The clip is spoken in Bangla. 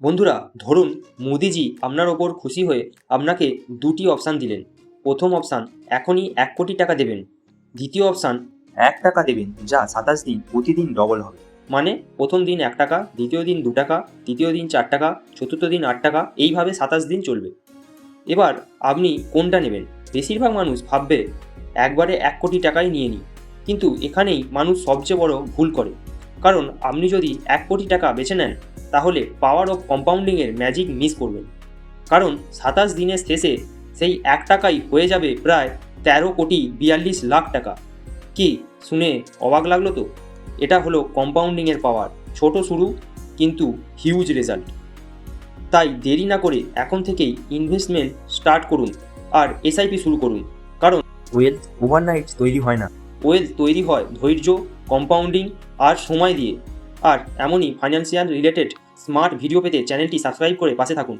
বন্ধুরা, ধরুন মোদিজি আপনার ওপর খুশি হয়ে আপনাকে দুটি অপশান দিলেন। প্রথম অপশান, এখনই 1 কোটি টাকা দেবেন। দ্বিতীয় অপশান, 1 টাকা দেবেন, যা 27 দিন প্রতিদিন ডবল হবে। মানে প্রথম দিন 1 টাকা, দ্বিতীয় দিন 2 টাকা, তৃতীয় দিন 4 টাকা, চতুর্থ দিন 8 টাকা, এইভাবে 27 দিন চলবে। এবার আপনি কোনটা নেবেন? বেশিরভাগ মানুষ ভাববে একবারে 1 কোটি টাকাই নিয়ে নিই, কিন্তু এখানেই মানুষ সবচেয়ে বড় ভুল করে। কারণ আপনি যদি 1 কোটি টাকা বেছে নেন, তাহলে পাওয়ার অফ কম্পাউন্ডিংয়ের ম্যাজিক মিস করবেন। কারণ 27 দিনের শেষে সেই 1 টাকাই হয়ে যাবে প্রায় 13,42,00,000 টাকা। কি শুনে অবাক লাগলো তো? এটা হলো কম্পাউন্ডিংয়ের পাওয়ার। ছোট শুরু, কিন্তু হিউজ রেজাল্ট। তাই দেরি না করে এখন থেকেই ইনভেস্টমেন্ট স্টার্ট করুন আর এসআইপি শুরু করুন। কারণ ওয়েলথ ওভারনাইট তৈরি হয় না। ওয়েলথ তৈরি হয় ধৈর্য, কম্পাউন্ডিং আর সময় দিয়ে। আর এমনই ফাইন্যান্সিয়াল রিলেটেড স্মার্ট ভিডিও পেতে চ্যানেলটি সাবস্ক্রাইব করে পাশে থাকুন।